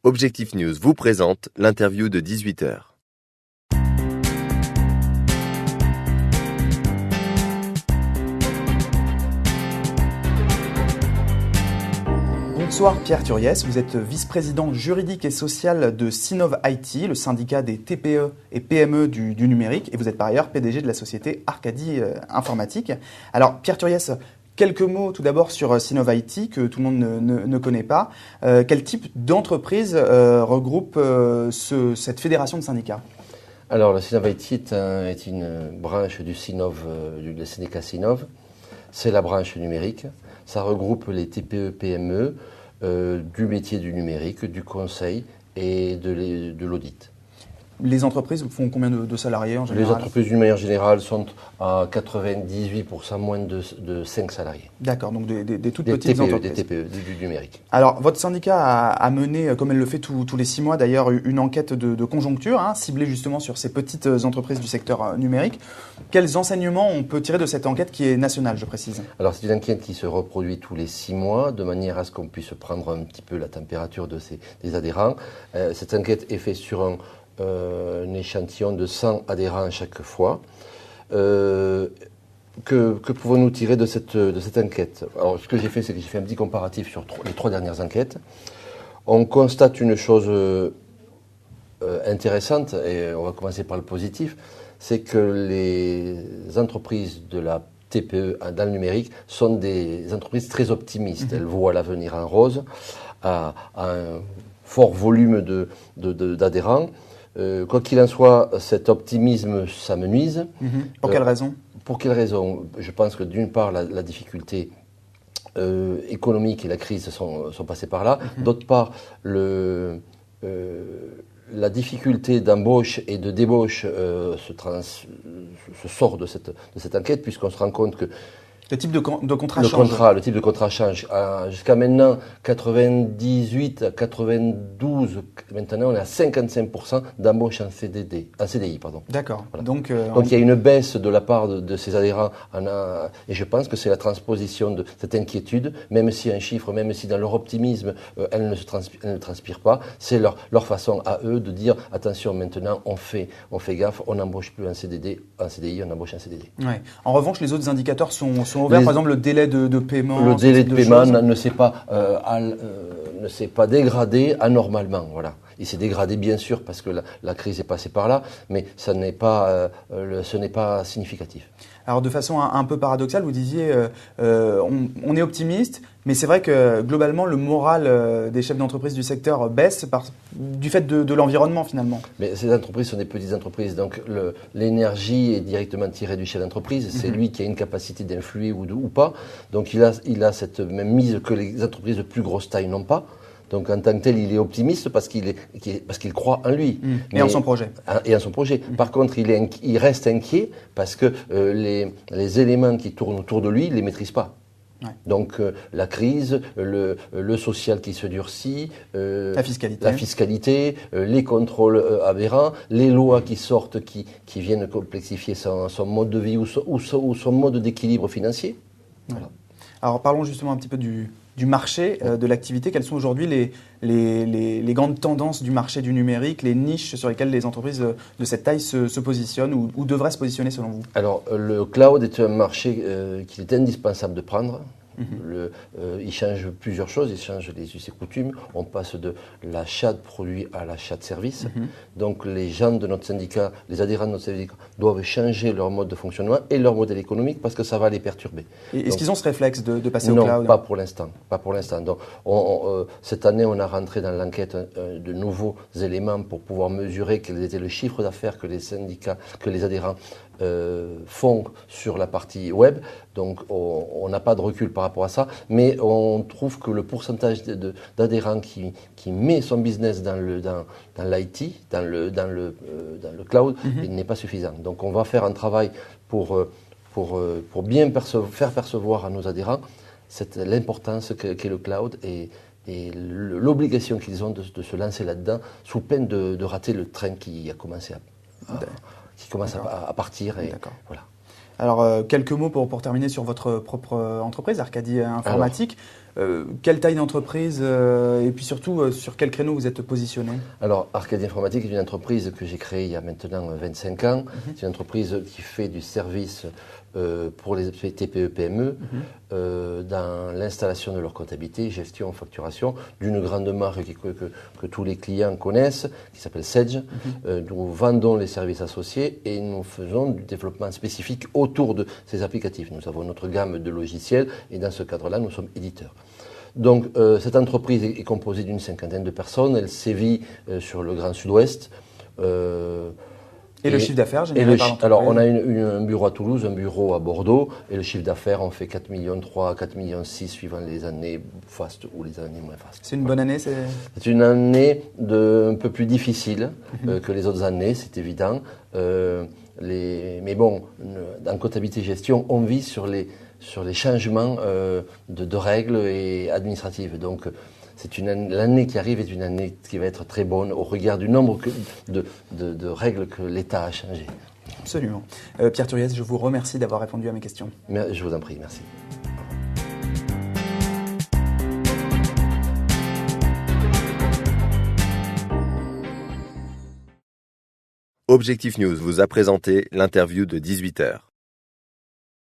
Objectif News vous présente l'interview de 18h. Bonsoir Pierre Turiès, vous êtes vice-président juridique et social de Sinov IT, le syndicat des TPE et PME du numérique, et vous êtes par ailleurs PDG de la société Arcadie Informatique. Alors Pierre Turiès, quelques mots tout d'abord sur Sinov IT que tout le monde ne connaît pas. Quel type d'entreprise regroupe cette fédération de syndicats ? Alors le Sinov IT est une branche du Sinov, du syndicat Sinov. C'est la branche numérique. Ça regroupe les TPE, PME, du métier du numérique, du conseil et de l'audit. Les entreprises font combien de salariés en général ? Les entreprises d'une manière générale sont à 98% moins de 5 salariés. D'accord, donc des toutes petites entreprises. Des TPE, du numérique. Alors, votre syndicat a mené, comme elle le fait tous les 6 mois d'ailleurs, une enquête de conjoncture, ciblée justement sur ces petites entreprises du secteur numérique. Quels enseignements on peut tirer de cette enquête qui est nationale, je précise ? Alors, c'est une enquête qui se reproduit tous les 6 mois, de manière à ce qu'on puisse prendre un petit peu la température des adhérents. Cette enquête est faite sur un échantillon de 100 adhérents chaque fois. Que pouvons-nous tirer de cette enquête ? Alors, ce que j'ai fait, c'est que j'ai fait un petit comparatif sur les 3 dernières enquêtes. On constate une chose intéressante, et on va commencer par le positif, c'est que les entreprises de la TPE dans le numérique sont des entreprises très optimistes. Elles voient l'avenir en rose, à un fort volume d'adhérents. Quoi qu'il en soit, cet optimisme, ça me nuise. Pour quelle raison ? Pour quelle raison ? Je pense que d'une part, la difficulté économique et la crise sont passées par là. D'autre part, la difficulté d'embauche et de débauche se sort de cette enquête, puisqu'on se rend compte que le type de contrat change. Le type de contrat change. Jusqu'à maintenant, 98 à 92, maintenant on est à 55% d'embauche en CDI. D'accord. Voilà. Donc il y a une baisse de la part de ces adhérents. Et je pense que c'est la transposition de cette inquiétude, même si un chiffre, même si dans leur optimisme, elle ne transpire pas, c'est leur façon à eux de dire attention, maintenant on fait gaffe, on n'embauche plus en CDI, on embauche en CDD. Ouais. En revanche, les autres indicateurs sont ouverts, par exemple le délai de paiement. Le délai de paiement ne s'est pas dégradé anormalement, voilà. Il s'est dégradé bien sûr parce que la crise est passée par là, mais ce n'est pas significatif. Alors de façon un peu paradoxale, vous disiez on est optimiste, mais c'est vrai que globalement le moral des chefs d'entreprise du secteur baisse du fait de l'environnement finalement. Mais ces entreprises sont des petites entreprises, donc l'énergie est directement tirée du chef d'entreprise, c'est lui qui a une capacité d'influer ou pas, donc il a cette même mise que les entreprises de plus grosse taille n'ont pas. Donc en tant que tel, il est optimiste parce qu'il croit en lui. Et en son projet. Et en son projet. Par contre, il reste inquiet parce que les éléments qui tournent autour de lui, il ne les maîtrise pas. Ouais. Donc la crise, le social qui se durcit, la fiscalité, les contrôles aberrants, les lois qui sortent qui viennent complexifier son mode de vie ou son mode d'équilibre financier. Ouais. Voilà. Alors parlons justement un petit peu du marché, de l'activité. Quelles sont aujourd'hui les grandes tendances du marché du numérique, les niches sur lesquelles les entreprises de cette taille se positionnent ou devraient se positionner selon vous ? Alors, le cloud est un marché qu'il est indispensable de prendre. Il change plusieurs choses, il change les us et coutumes. On passe de l'achat de produits à l'achat de services. Donc les gens de notre syndicat, les adhérents de notre syndicat doivent changer leur mode de fonctionnement et leur modèle économique parce que ça va les perturber. Est-ce qu'ils ont ce réflexe de passer au cloud ? Non, pas pour l'instant. Donc, cette année, on a rentré dans l'enquête de nouveaux éléments pour pouvoir mesurer quel était le chiffre d'affaires que les syndicats, que les adhérents font sur la partie web. Donc on n'a pas de recul par rapport à ça, mais on trouve que le pourcentage d'adhérents qui met son business dans l'IT, dans le cloud, il n'est pas suffisant. Donc on va faire un travail pour bien faire percevoir à nos adhérents l'importance qu'est le cloud et l'obligation qu'ils ont de se lancer là-dedans sous peine de rater le train qui a commencé à partir. Et voilà. Alors, quelques mots pour terminer sur votre propre entreprise, Arcadie Informatique. Quelle taille d'entreprise et puis surtout sur quel créneau vous êtes positionné? Alors, Arcadie Informatique est une entreprise que j'ai créée il y a maintenant 25 ans. C'est une entreprise qui fait du service pour les TPE-PME dans l'installation de leur comptabilité, gestion, facturation, d'une grande marque que tous les clients connaissent, qui s'appelle Sedge. Nous vendons les services associés et nous faisons du développement spécifique autour de ces applicatifs. Nous avons notre gamme de logiciels et dans ce cadre-là, nous sommes éditeurs. Donc, cette entreprise est composée d'une 50aine de personnes. Elle sévit sur le Grand Sud-Ouest. Et le chiffre d'affaires généré par l'entreprise? Alors, on a un bureau à Toulouse, un bureau à Bordeaux, et le chiffre d'affaires, on fait 4,3 millions, 4,6 millions, suivant les années fastes ou les années moins fastes. C'est une bonne année? C'est une année un peu plus difficile que les autres années, c'est évident. Mais bon, en comptabilité gestion, on vit sur les changements de règles et administratives. Donc, l'année qui arrive est une année qui va être très bonne au regard du nombre de règles que l'État a changées. Absolument. Pierre Turiez, je vous remercie d'avoir répondu à mes questions. Je vous en prie, merci. Objectif News vous a présenté l'interview de 18h.